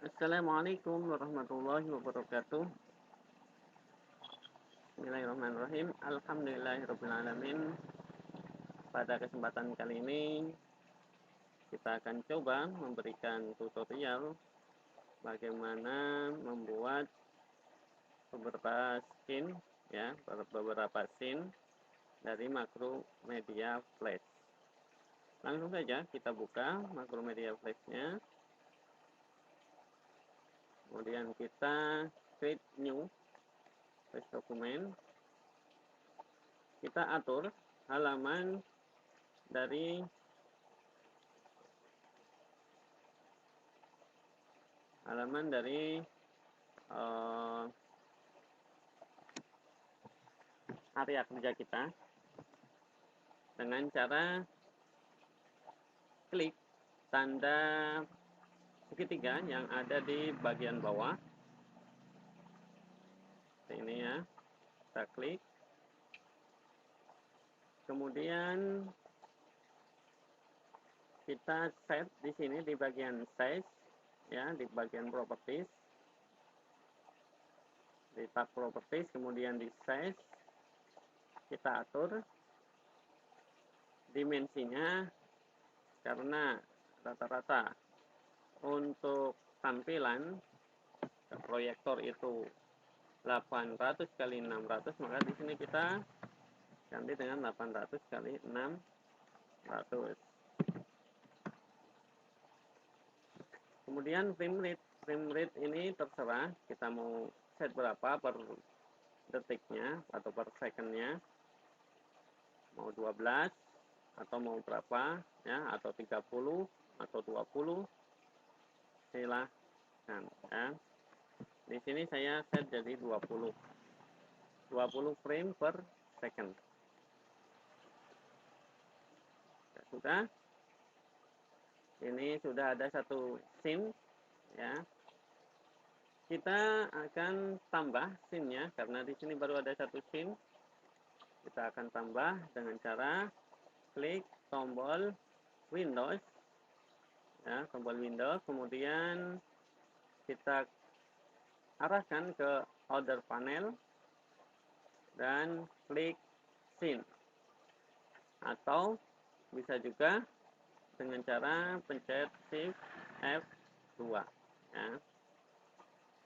Assalamualaikum warahmatullahi wabarakatuh. Bismillahirrahmanirrahim. Alhamdulillahirrahmanirrahim. Pada kesempatan kali ini kita akan coba memberikan tutorial bagaimana membuat beberapa scene beberapa scene dari Macromedia Flash. Langsung saja kita buka Macromedia Flash-nya. Kemudian kita create new Flash dokumen. Kita atur halaman dari area kerja kita dengan cara klik tanda segitiga yang ada di bagian bawah. Ini ya, kita klik. Kemudian kita set di sini di bagian size ya, di bagian properties. Di tab properties, kemudian di size kita atur dimensinya, karena rata-rata untuk tampilan proyektor itu 800 kali 600, maka di sini kita ganti dengan 800 kali 600. Kemudian frame rate ini terserah kita mau set berapa per detiknya atau per secondnya, mau 12 atau mau berapa ya, atau 30 atau 20, silahkan ya. Di sini saya set jadi 20 frame per second. Sudah, ini sudah ada satu scene ya. Kita akan tambah scene-nya karena di sini baru ada satu scene. Kita akan tambah dengan cara klik tombol Windows ya, tombol Windows, kemudian kita arahkan ke order panel dan klik scene, atau bisa juga dengan cara pencet Shift F2 ya.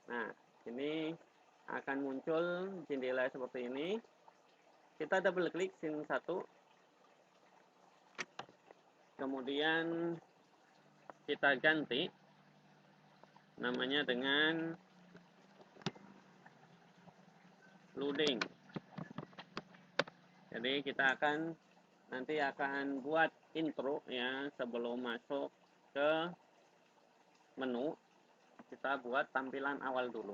Nah, ini akan muncul jendela seperti ini. Kita double klik scene 1, kemudian kita ganti namanya dengan loading. Jadi kita nanti akan buat intro ya, sebelum masuk ke menu. Kita buat tampilan awal dulu.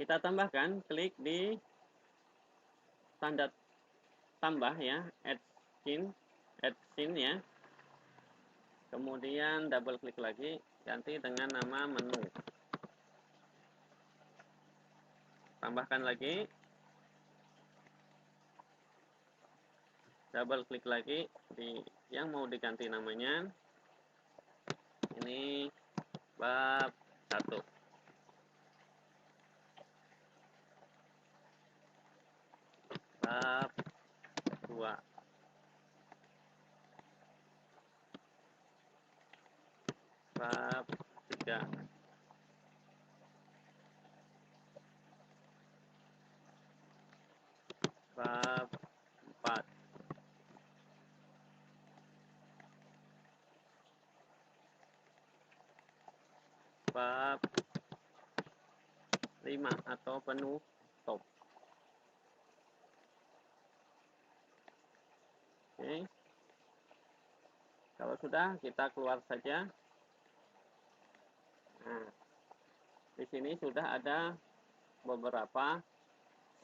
Kita tambahkan, klik di tanda tambah ya, add scene ya. Kemudian double klik lagi, ganti dengan nama menu. Tambahkan lagi, double klik lagi di yang mau diganti namanya. Ini bab 1. Bab 2. Bab 3. Bab 4. Bab 5 atau penutup. Oke. Kalau sudah, kita keluar saja. Nah, di sini sudah ada beberapa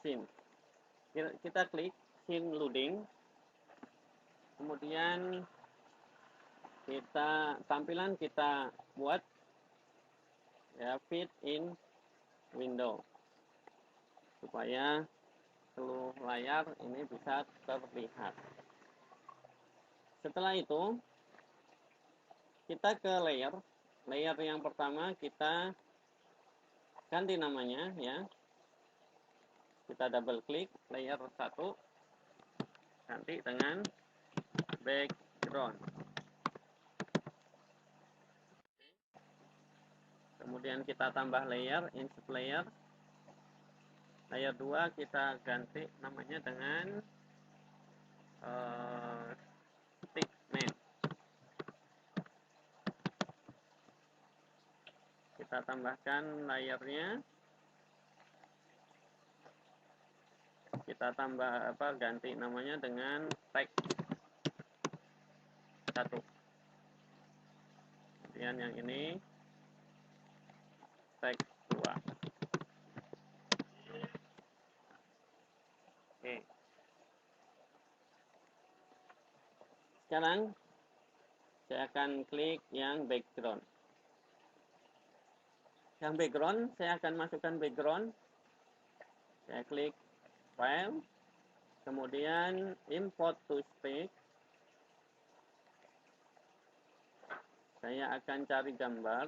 scene. Kita klik scene loading. Kemudian tampilan kita buat ya, fit in window, supaya seluruh layar ini bisa terlihat. Setelah itu kita ke layer layer yang pertama kita ganti namanya ya. Kita double klik layer 1, ganti dengan background. Kemudian kita tambah layer, insert layer. Layer 2 kita ganti namanya dengan stickman. Kita tambahkan layernya. Kita tambah ganti namanya dengan text 1. Kemudian yang ini text 2. Oke. Sekarang saya akan klik yang background. Yang background, saya akan masukkan background. Saya klik file, kemudian import to speak. Saya akan cari gambar.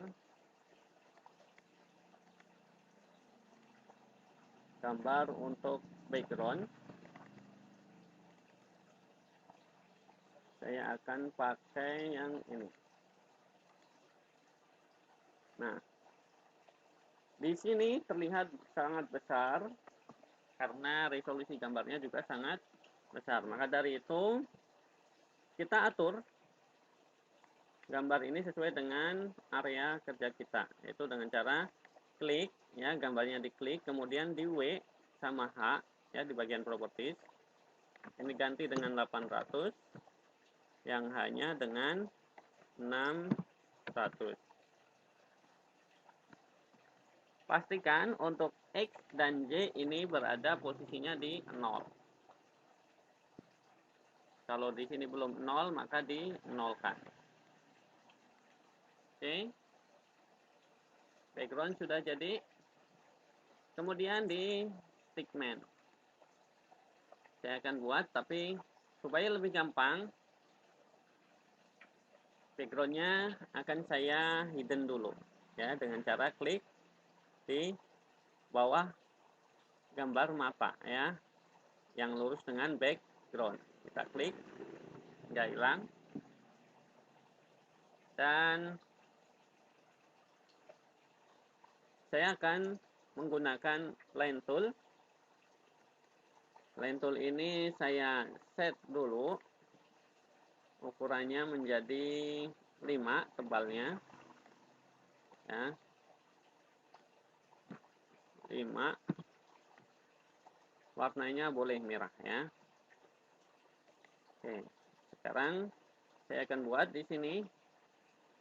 Gambar untuk background. Saya akan pakai yang ini. Nah, di sini terlihat sangat besar karena resolusi gambarnya juga sangat besar. Maka dari itu kita atur gambar ini sesuai dengan area kerja kita, yaitu dengan cara klik ya, gambarnya diklik, kemudian di W sama H ya di bagian properties. Ini ganti dengan 800, yang hanya dengan 600. Pastikan untuk X dan Y ini berada posisinya di 0. Kalau di sini belum 0, maka di 0-kan. Oke. Background sudah jadi. Kemudian di stickman. Saya akan buat, tapi supaya lebih gampang, backgroundnya akan saya hidden dulu. Ya, dengan cara klik di bawah gambar mata ya, yang lurus dengan background. Kita klik, nggak hilang. Dan saya akan menggunakan line tool. Line tool ini saya set dulu ukurannya menjadi 5 tebalnya ya, 5. Warnanya boleh merah ya. Oke, sekarang saya akan buat di sini.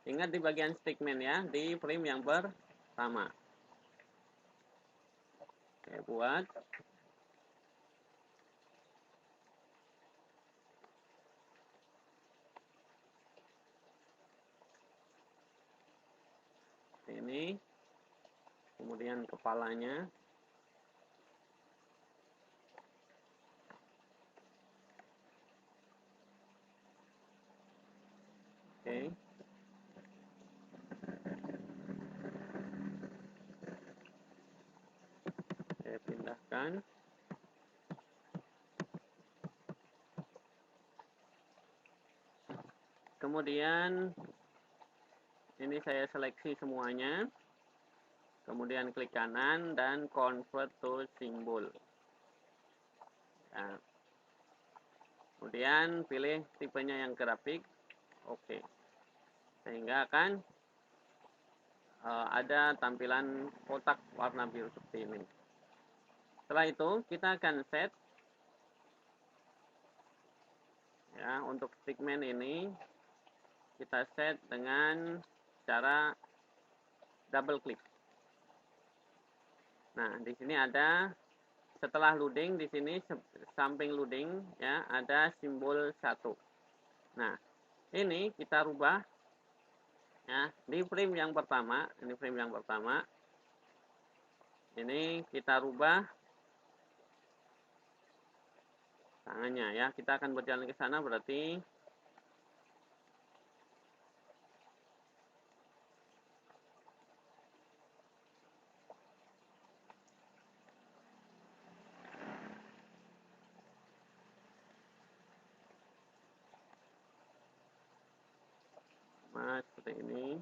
Ingat di bagian stickman ya, di frame yang pertama. Saya buat. Ini. Kemudian kepalanya. Oke. Saya pindahkan. Kemudian ini saya seleksi semuanya. Kemudian klik kanan dan convert to symbol. Ya. Kemudian pilih tipenya yang grafik. Oke. Sehingga akan ada tampilan kotak warna biru seperti ini. Setelah itu kita akan set ya, untuk stickman ini kita set dengan cara double klik. Nah, di sini ada setelah loading, di sini samping loading ya ada simbol 1. Nah, ini kita rubah ya di frame yang pertama. Ini frame yang pertama. Ini kita rubah tangannya ya. Kita akan berjalan ke sana, berarti seperti ini.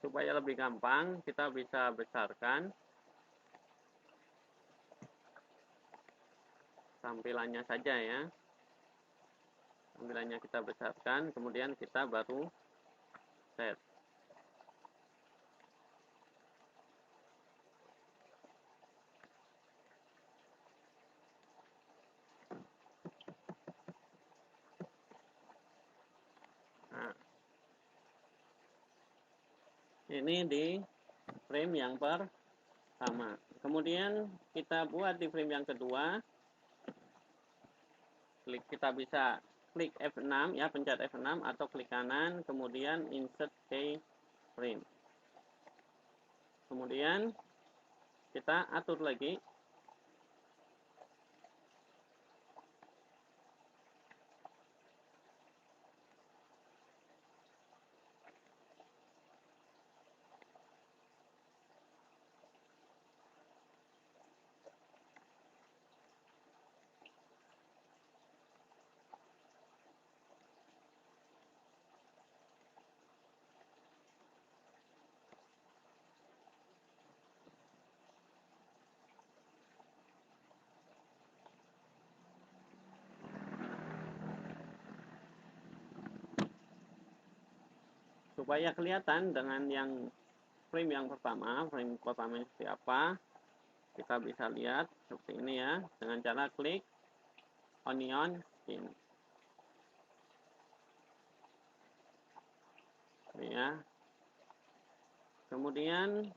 Supaya lebih gampang, kita bisa besarkan tampilannya saja ya. Tampilannya kita besarkan, kemudian kita baru set. Nah, ini di frame yang pertama. Kemudian kita buat di frame yang kedua. Kita bisa klik F6 ya, pencet F6 atau klik kanan, kemudian insert keyframe. Kemudian kita atur lagi. Supaya kelihatan dengan yang frame yang pertama seperti apa, kita bisa lihat seperti ini ya, dengan cara klik onion skin. Ini ya. Kemudian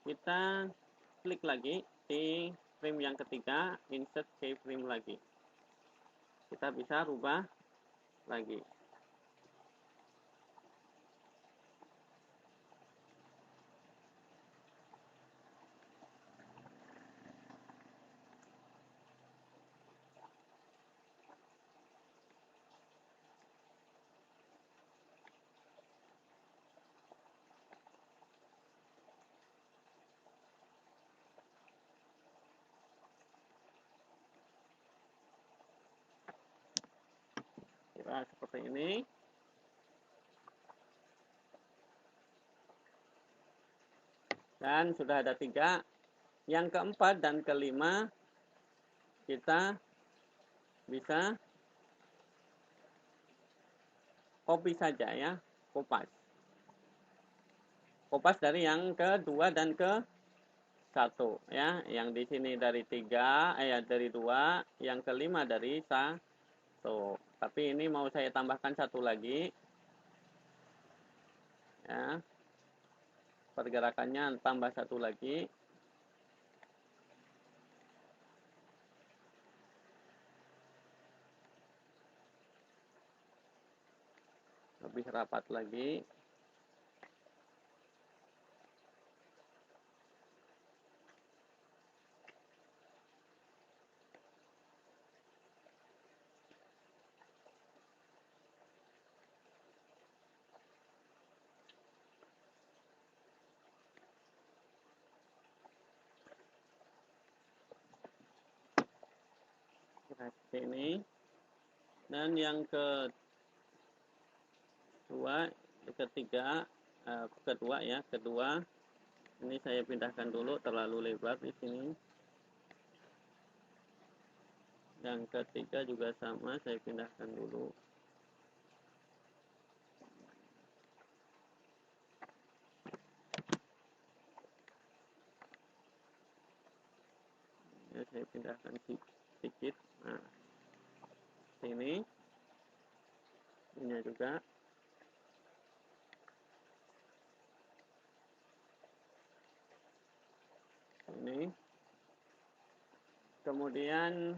kita klik lagi di frame yang ketiga, insert keyframe lagi. Kita bisa rubah lagi. Kira seperti ini. Dan sudah ada 3. Yang keempat dan kelima kita bisa copy saja ya, kopas. Kopas dari yang kedua dan ke 1 ya. Yang di sini dari 3, dari 2, yang kelima dari 1. Tapi ini mau saya tambahkan 1 lagi. Ya. Pergerakannya tambah 1 lagi. Lebih rapat lagi. Seperti ini. Dan yang kedua, ini saya pindahkan dulu, terlalu lebar di sini. Yang ketiga juga sama, saya pindahkan dulu. Ya, saya pindahkan sih. sedikit. Nah, sini juga ini. Kemudian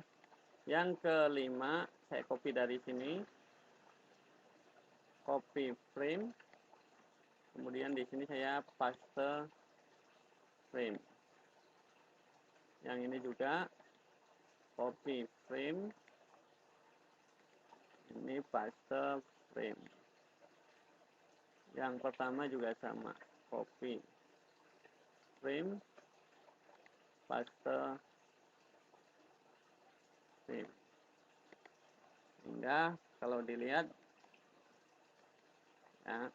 yang kelima, saya copy dari sini, copy frame. Kemudian di sini saya paste frame. Yang ini juga copy frame. Ini paste frame. Yang pertama juga sama, copy frame, paste frame. Sehingga kalau dilihat, ya,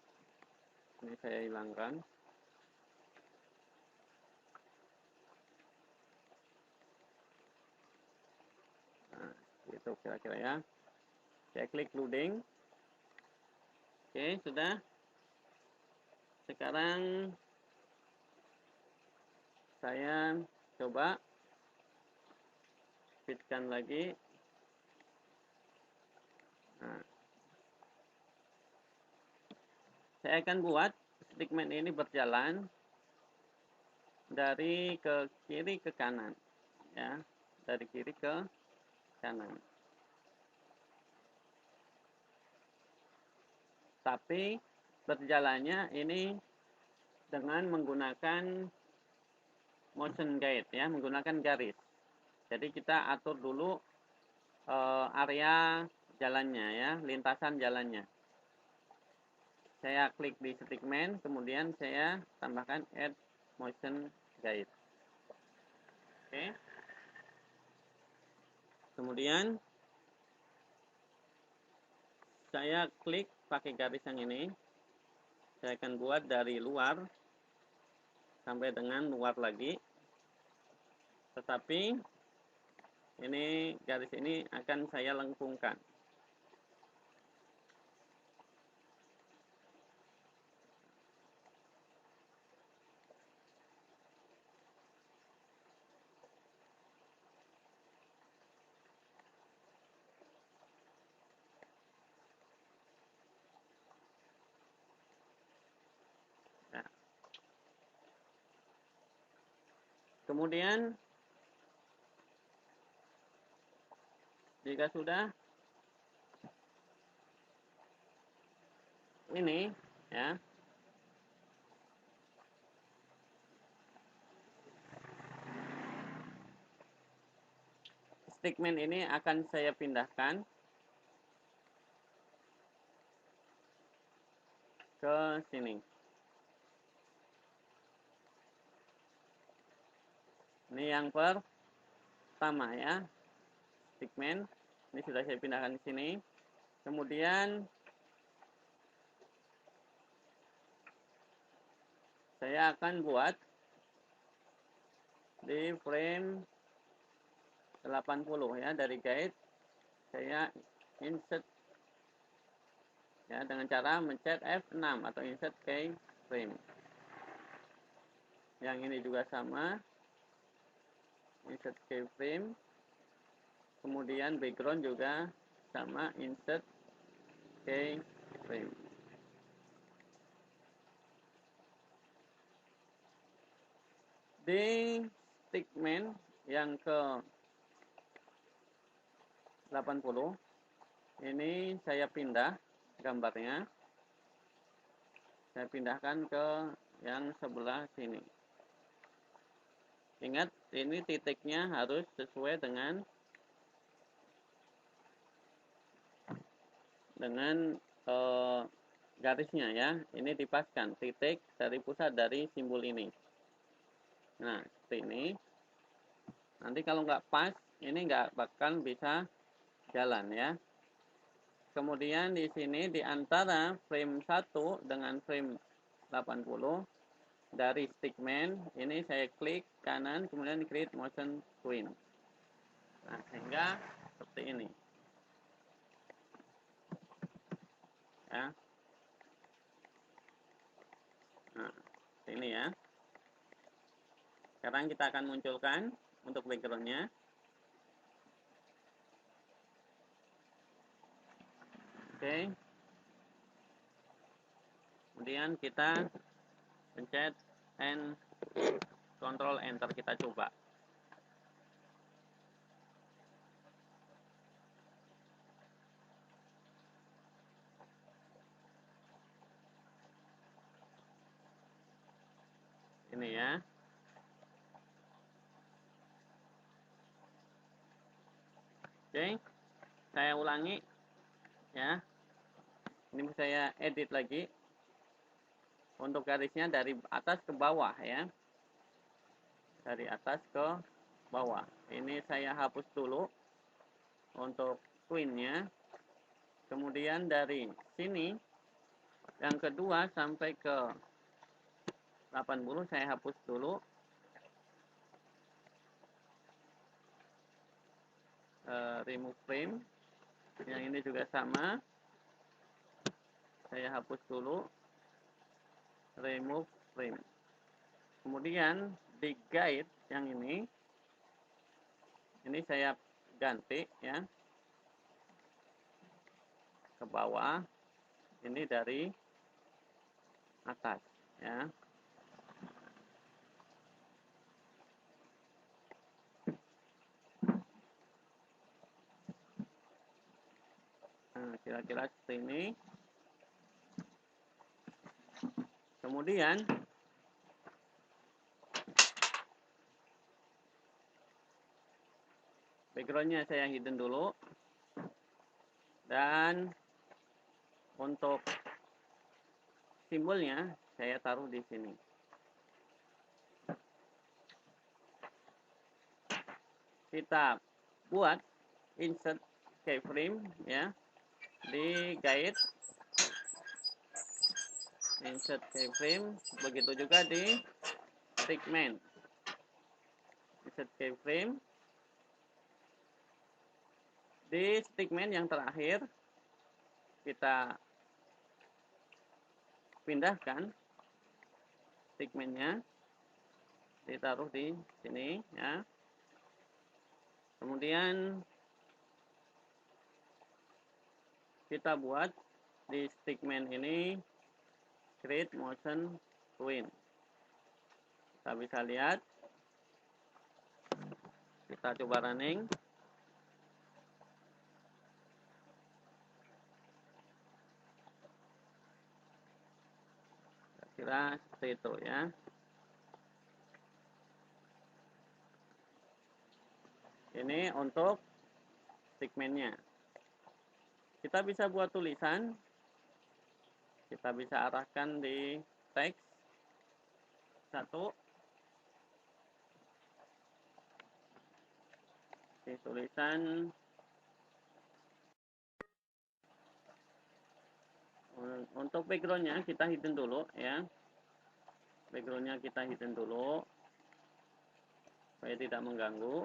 ini saya hilangkan. Nah, itu kira-kira ya. Saya klik loading. Oke, sudah. Sekarang saya coba fitkan lagi. Nah, saya akan buat segmen ini berjalan dari ke kiri ke kanan, ya, dari kiri ke kanan. Tapi berjalannya ini dengan menggunakan motion guide, ya, menggunakan garis. Jadi kita atur dulu area jalannya, ya, lintasan jalannya. Saya klik di segmen, kemudian saya tambahkan add motion guide. Oke. Kemudian saya klik pakai garis yang ini. Saya akan buat dari luar sampai dengan luar lagi. Tetapi ini garis ini akan saya lengkungkan. Nah. Kemudian jika sudah ini, ya, segmen ini akan saya pindahkan ke sini. Ini yang pertama, ya, segmen ini sudah saya pindahkan ke sini. Kemudian saya akan buat di frame 80, ya, dari guide saya insert, ya, dengan cara mencet F6 atau insert keyframe. Yang ini juga sama, insert keyframe. Kemudian background juga sama, insert keyframe. Di segmen yang ke 80 ini saya pindah gambarnya, saya pindahkan ke yang sebelah sini. Ingat, ini titiknya harus sesuai dengan garisnya, ya. Ini dipaskan titik dari pusat dari simbol ini. Nah, seperti ini. Nanti kalau nggak pas, ini nggak bakal bisa jalan, ya. Kemudian di sini di antara frame 1 dengan frame 80 dari segmen ini saya klik kanan, kemudian create motion twin. Nah, sehingga seperti ini, ya. Nah, ini, ya. Sekarang kita akan munculkan untuk backgroundnya. Oke. Kemudian kita pencet and Control Enter, kita coba. Ini ya. Oke. Saya ulangi ya. Ini saya edit lagi. Untuk garisnya dari atas ke bawah ya. Dari atas ke bawah. Ini saya hapus dulu untuk twinnya. Kemudian dari sini yang kedua sampai ke 80 saya hapus dulu. Remove frame. Yang ini juga sama. Saya hapus dulu. Remove frame. Kemudian di guide yang ini saya ganti ya ke bawah. Ini dari atas ya. Nah, kira-kira seperti ini. Kemudian backgroundnya saya hidden dulu. Dan untuk simbolnya saya taruh di sini. Kita buat insert keyframe ya di guide, insert keyframe, begitu juga di stickman, insert keyframe. Di stickman yang terakhir kita pindahkan stickman-nya, ditaruh di sini ya. Kemudian kita buat di stickman ini create motion twin. Kita bisa lihat. Kita coba running. Kira seperti itu ya. Ini untuk stickman-nya. Kita bisa buat tulisan. Kita bisa arahkan di teks. Satu. Di tulisan. Untuk background-nya kita hidden dulu ya. Background-nya kita hidden dulu. Supaya tidak mengganggu.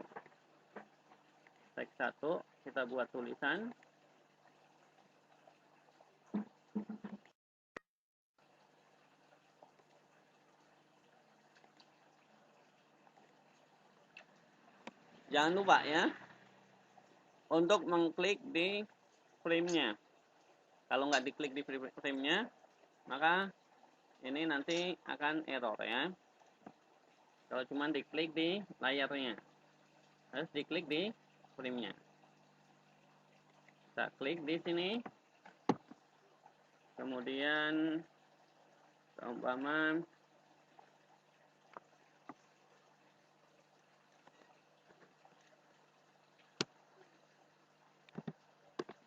Teks 1. Kita buat tulisan. Jangan lupa ya, untuk mengklik di frame-nya. Kalau nggak diklik di frame-nya, maka ini nanti akan error ya. Kalau cuma diklik di layarnya, harus diklik di frame-nya. Kita klik di sini. Kemudian seumpama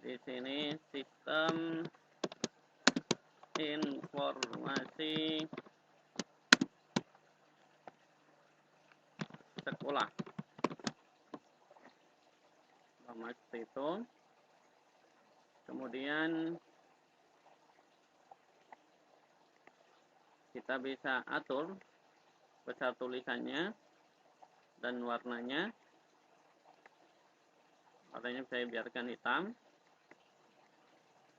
di sini sistem informasi sekolah. Sama seperti itu. Kemudian kita bisa atur besar tulisannya dan warnanya. Warnanya saya biarkan hitam.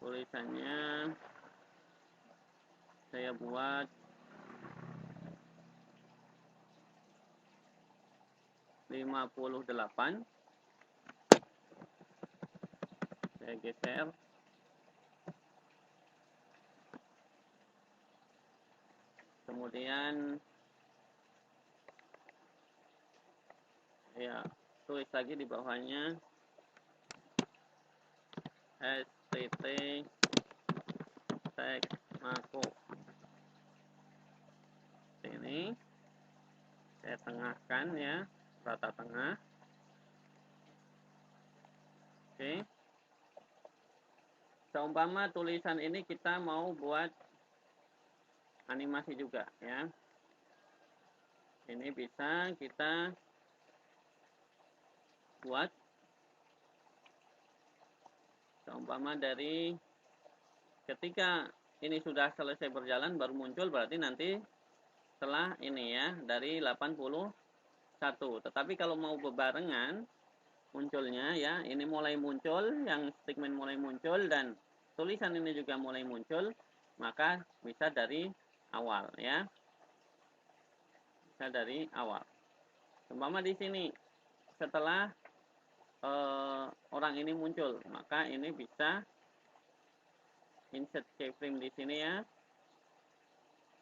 Tulisannya saya buat 58. Saya geser. kemudian ya tulis lagi di bawahnya STT tag mako. Ini saya tengahkan ya, rata tengah. Oke. Seumpama tulisan ini kita mau buat animasi juga ya. Ini bisa kita buat seumpama dari ketika ini sudah selesai berjalan baru muncul, berarti nanti setelah ini ya dari 81. Tetapi kalau mau bebarengan munculnya ya, ini mulai muncul, yang stickman mulai muncul dan tulisan ini juga mulai muncul, maka bisa dari awal ya. Bisa dari awal. Seumpama di sini setelah orang ini muncul, maka ini bisa insert keyframe di sini ya.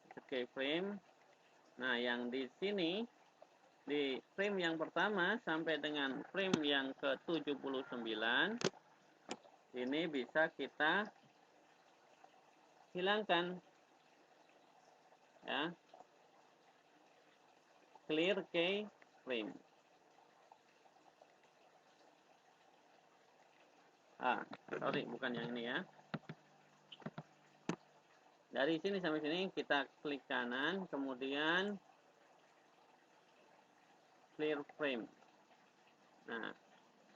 Insert keyframe. Nah, yang di sini di frame yang pertama sampai dengan frame yang ke-79 ini bisa kita hilangkan ya. Clear keyframe. Sorry, bukan yang ini ya. Dari sini sampai sini kita klik kanan, kemudian clear frame. Nah,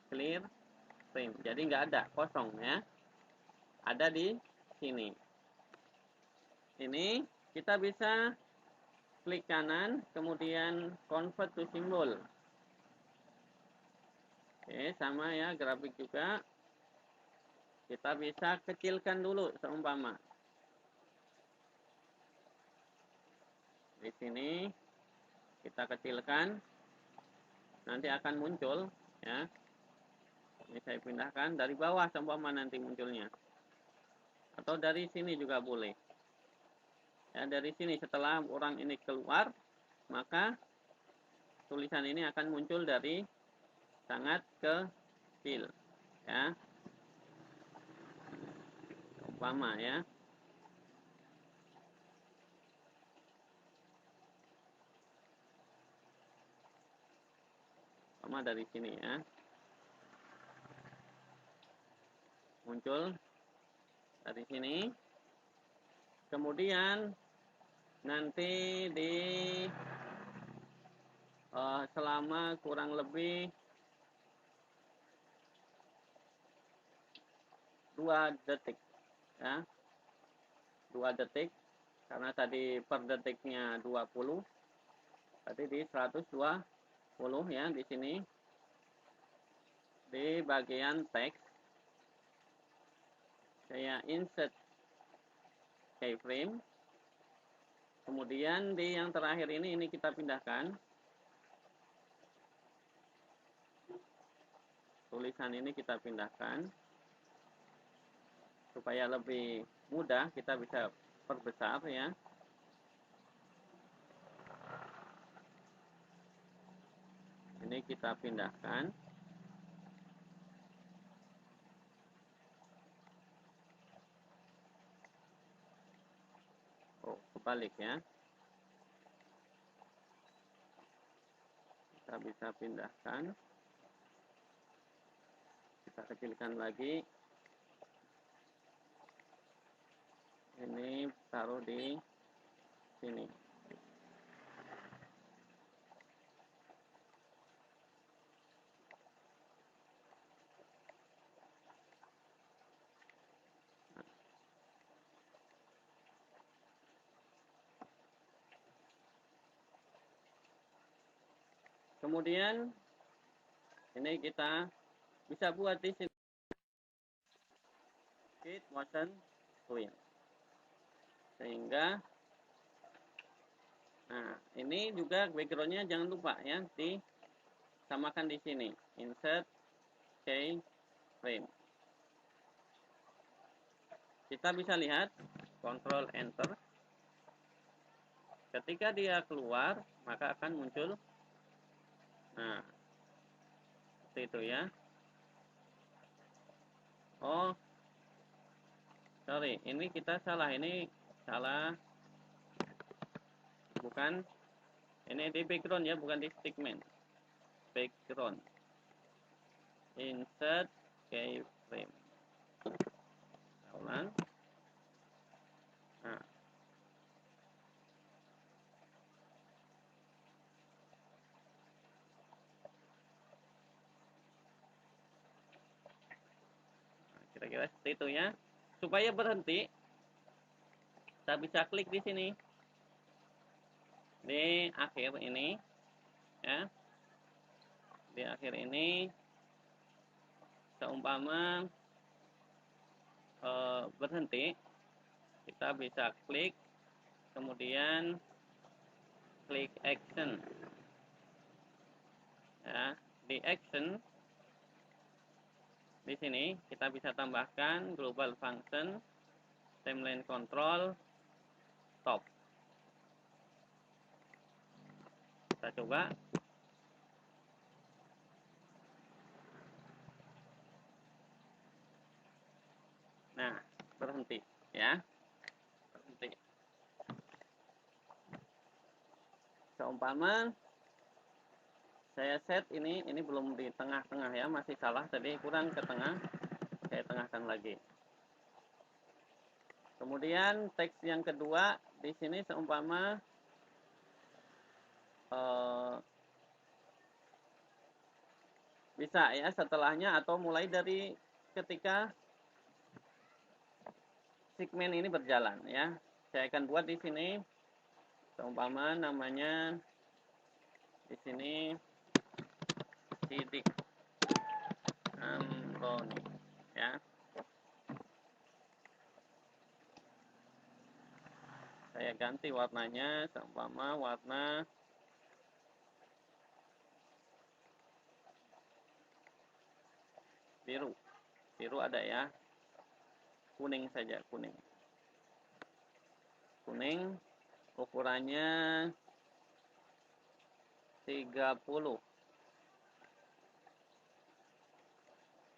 clear frame. Jadi nggak ada, kosong ya. Ada di sini. Ini kita bisa klik kanan, kemudian convert to symbol. Oke, sama ya, grafik juga. Kita bisa kecilkan dulu seumpama. Di sini kita kecilkan, nanti akan muncul ya. Ini saya pindahkan dari bawah seumpama nanti munculnya. Atau dari sini juga boleh. Ya, dari sini setelah orang ini keluar, maka tulisan ini akan muncul dari sangat kecil ya. Umpama ya. Umpama dari sini ya. Muncul dari sini. Kemudian nanti di selama kurang lebih 2 detik ya. 2 detik karena tadi per detiknya 20. Berarti di 120 ya di sini. Di bagian teks saya insert keyframe. Kemudian di yang terakhir ini kita pindahkan. Tulisan ini kita pindahkan. Supaya lebih mudah kita bisa perbesar ya. Ini kita pindahkan. Oh, kebalik ya. Kita bisa pindahkan. Kita kecilkan lagi. Ini taruh di sini. Kemudian ini kita bisa buat di sini Fit motion twin. Sehingga nah, ini juga backgroundnya jangan lupa ya disamakan di sini. Insert keyframe. Kita bisa lihat Ctrl Enter. ketika dia keluar maka akan muncul, nah seperti itu ya. Oh sorry, ini kita salah, ini salah, bukan, ini di background ya, bukan di segment. Background, insert keyframe, ulang. Nah, kira-kira seperti itu ya. Supaya berhenti, kita bisa klik di sini, di akhir ini ya. Di akhir ini seumpama berhenti, kita bisa klik, kemudian klik action ya. Di action di sini kita bisa tambahkan global function, timeline control, stop. Kita coba. Nah, berhenti ya. Berhenti. Seumpama saya set ini belum di tengah-tengah ya, masih salah tadi, kurang ke tengah, saya tengahkan lagi. Kemudian teks yang kedua di sini seumpama bisa ya setelahnya atau mulai dari ketika segmen ini berjalan ya. Saya akan buat di sini seumpama namanya di sini Sidik Amroni ya. Saya ganti warnanya seumpama warna biru. Biru ada ya. Kuning saja, kuning. Kuning ukurannya 30.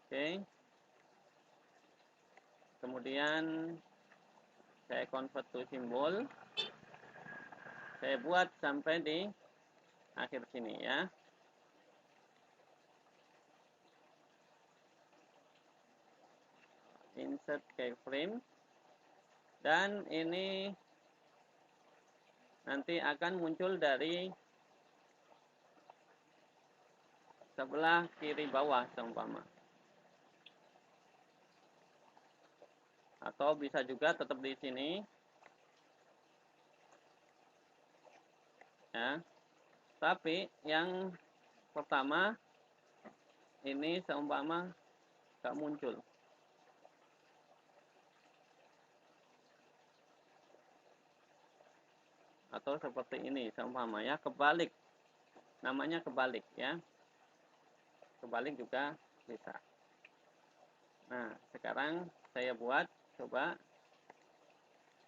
Oke. Kemudian saya convert to simbol. Saya buat sampai di akhir sini ya. Insert keyframe. Dan ini nanti akan muncul dari sebelah kiri bawah seumpama. Atau bisa juga tetap di sini. Ya. Tapi yang pertama ini seumpama gak muncul. Atau seperti ini seumpama ya, kebalik. Namanya kebalik ya. Kebalik juga bisa. Nah, sekarang saya buat, coba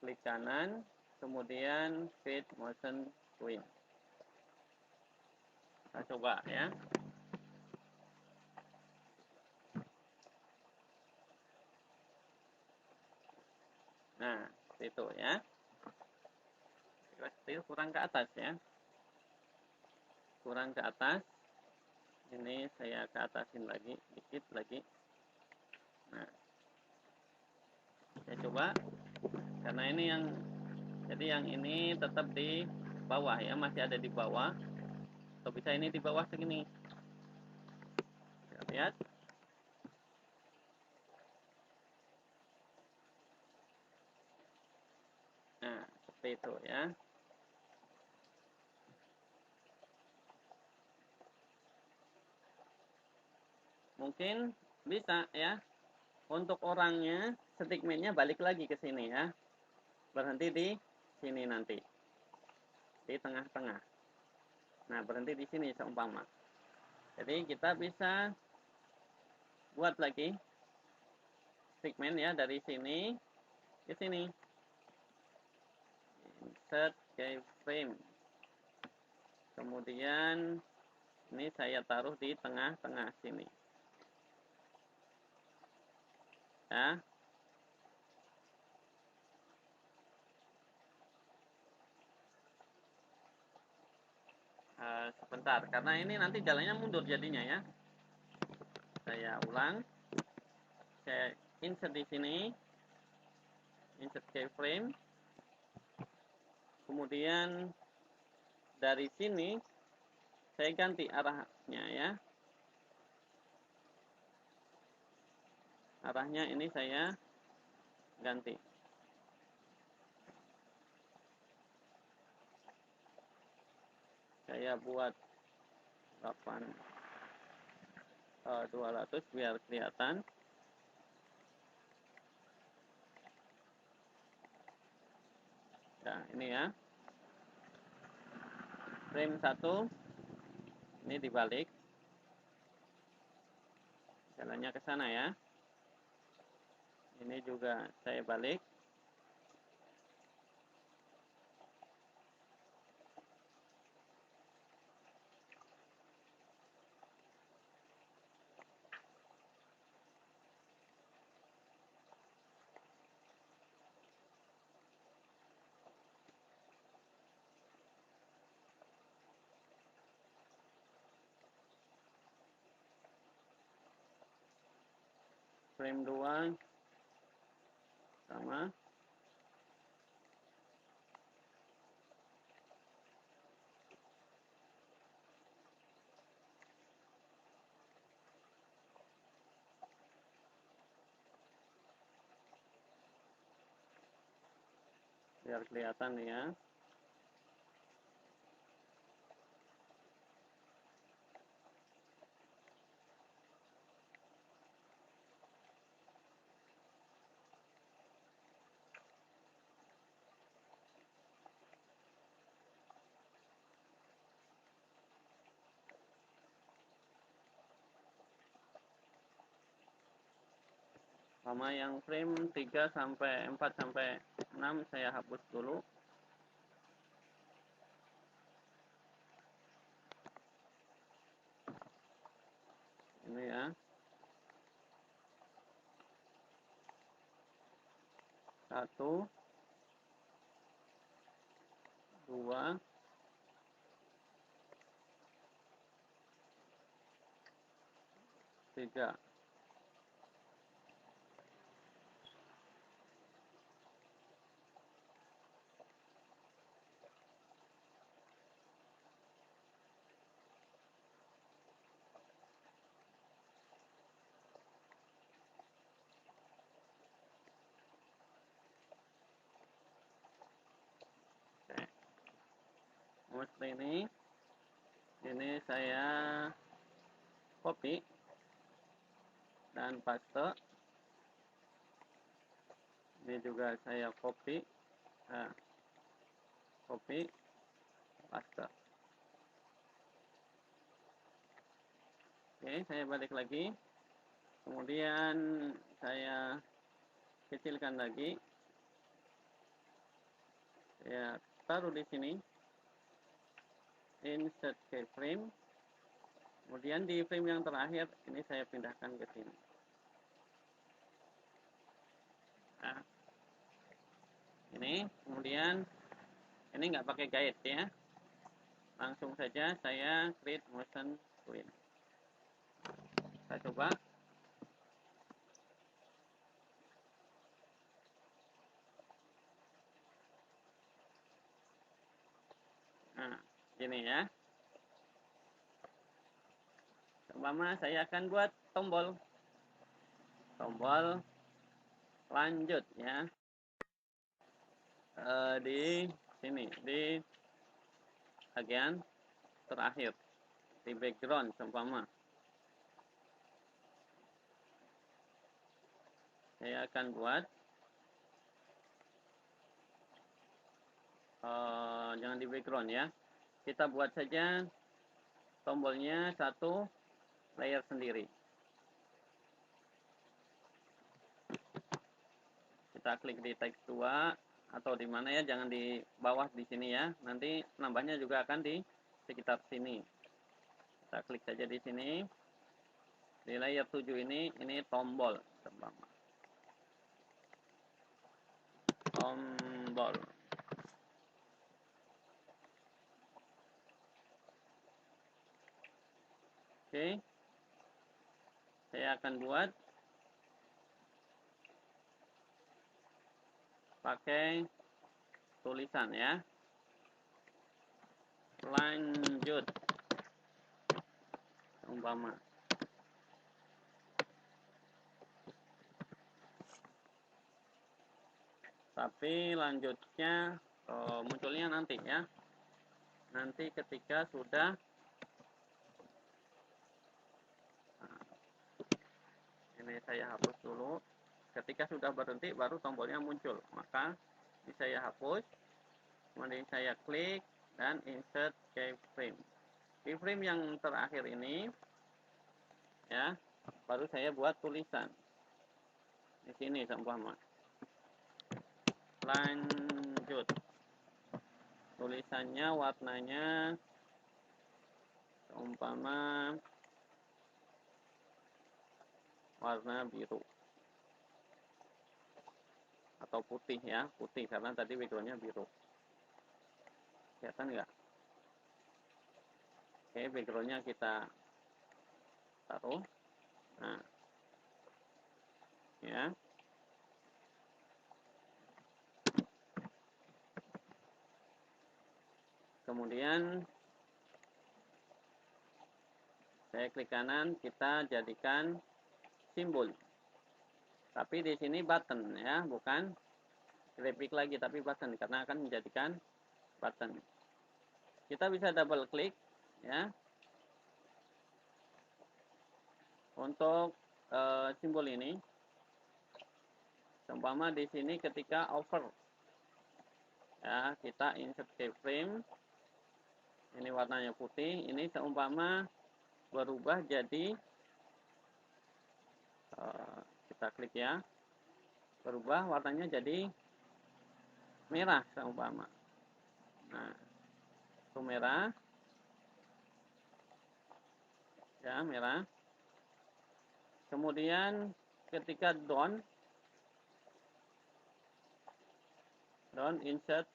klik kanan, kemudian feed motion twin. Kita coba ya. Nah, itu ya. Kurang ke atas ya. Kurang ke atas. Ini saya ke atasin lagi, dikit lagi. Nah, saya coba. Karena ini yang, jadi yang ini tetap di bawah ya, masih ada di bawah. Atau bisa ini di bawah segini. Kita lihat. Nah, seperti itu ya. Mungkin bisa ya. Untuk orangnya, segmennya balik lagi ke sini ya. Berhenti di sini nanti. Di tengah-tengah. Nah, berhenti di sini seumpama. Jadi kita bisa buat lagi segmen ya dari sini ke sini. Insert keyframe. Kemudian ini saya taruh di tengah-tengah sini. Ya. Sebentar, karena ini nanti jalannya mundur jadinya ya. Saya ulang. Saya insert di sini. Insert keyframe. Kemudian dari sini saya ganti arahnya ya. Arahnya ini saya ganti. Saya buat 200 biar kelihatan. Nah, ini ya. Frame 1 ini dibalik. Jalannya ke sana ya. Ini juga saya balik. Frame 2 sama. Biar kelihatan ya. Sama yang frame 3 sampai 4 sampai 6 saya hapus dulu. Ini ya. 1 2 3. Seperti ini saya copy dan paste. Ini juga saya copy, paste. Oke, saya balik lagi. Kemudian saya kecilkan lagi. Saya taruh di sini. Insert keyframe. Kemudian di frame yang terakhir ini saya pindahkan ke sini. Nah, ini kemudian ini nggak pakai guide ya. Langsung saja saya create motion twin. Saya coba. Nah, gini ya. Umpama saya akan buat tombol lanjut ya. Di sini di bagian terakhir di background umpama. Saya akan buat jangan di background ya. Kita buat saja tombolnya satu layer sendiri. Kita klik di teks 2, atau di mana ya, jangan di bawah di sini ya. Nanti nambahnya juga akan di sekitar sini. Kita klik saja di sini. Di layer 7 ini tombol. Tombol. Oke. Saya akan buat pakai tulisan ya. Lanjut. Umpama. Tapi lanjutnya munculnya nanti ya. Nanti ketika sudah ini saya hapus dulu. Ketika sudah berhenti baru tombolnya muncul. Maka ini saya hapus. Kemudian saya klik dan insert keyframe. Keyframe yang terakhir ini ya, baru saya buat tulisan. Di sini seumpama. Lanjut. Tulisannya warnanya seumpama warna biru atau putih ya, putih karena tadi backgroundnya biru. Kelihatan nggak? Oke, backgroundnya kita taruh. Nah, ya. Kemudian saya klik kanan, kita jadikan simbol. Tapi di sini button ya, bukan grafik lagi tapi button karena akan menjadikan button. Kita bisa double klik ya. Untuk simbol ini seumpama di sini ketika over ya, kita insert keyframe. Ini warnanya putih, ini seumpama berubah jadi kita klik ya, berubah warnanya jadi merah seumpama. Nah, itu merah ya, merah. Kemudian ketika down insert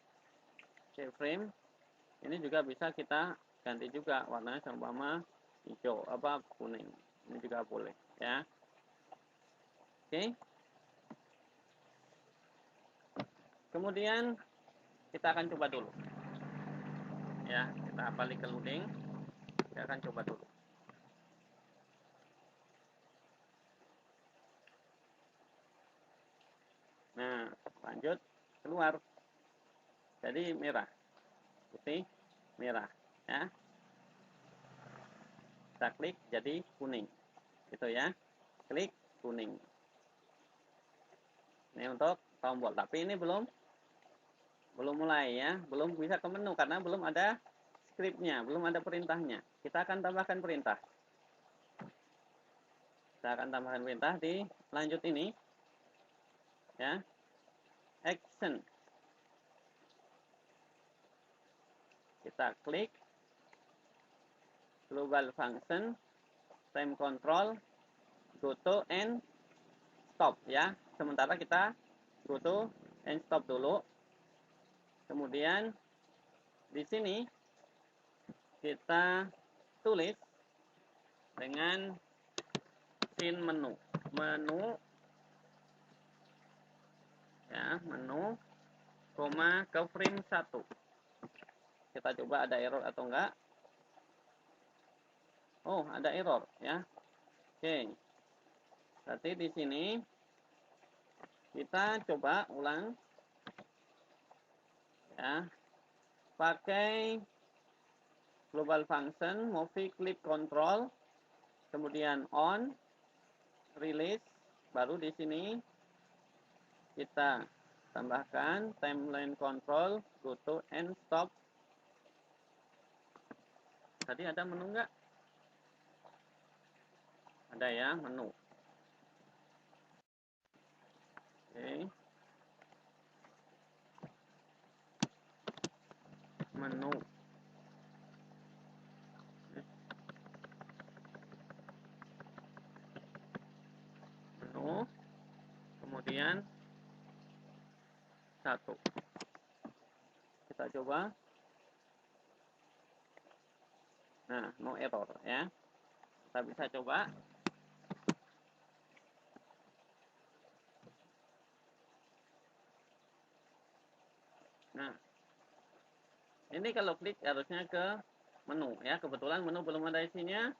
keyframe, ini juga bisa kita ganti juga warnanya seumpama hijau apa kuning, ini juga boleh ya. Oke. Kemudian kita akan coba dulu ya, kita balik ke loading, kita akan coba dulu. Nah, lanjut keluar jadi merah, putih, merah ya. Kita klik jadi kuning gitu ya, klik kuning. Ini untuk tombol, tapi ini belum mulai ya, belum bisa ke menu karena belum ada scriptnya, belum ada perintahnya. Kita akan tambahkan perintah. Kita akan tambahkan perintah di lanjut ini ya. Action. Kita klik global function, time control, go to and stop ya. Sementara kita go to and stop dulu. Kemudian di sini kita tulis dengan scene menu ya, menu koma ke frame 1. Kita coba ada error atau enggak. Oh, ada error ya. Oke. Berarti di sini kita coba ulang ya. Pakai global function movie clip control, kemudian on, release, baru di sini kita tambahkan timeline control, go to and stop. Tadi ada menu enggak? Ada ya, menu. Oke. kemudian 1. Kita coba. Nah, no error ya. Kita bisa coba. Nah, ini kalau klik harusnya ke menu ya. Kebetulan menu belum ada isinya,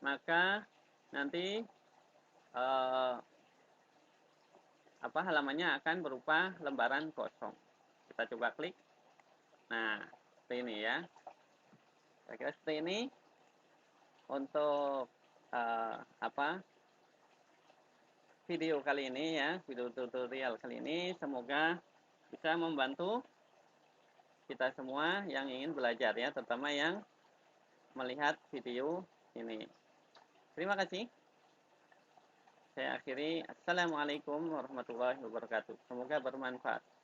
maka nanti halamannya akan berupa lembaran kosong. Kita coba klik. Nah, seperti ini ya. Kira-kira seperti ini untuk video kali ini ya, video tutorial kali ini semoga bisa membantu kita semua yang ingin belajar ya, terutama yang melihat video ini. Terima kasih. Saya akhiri. Assalamualaikum warahmatullahi wabarakatuh. Semoga bermanfaat.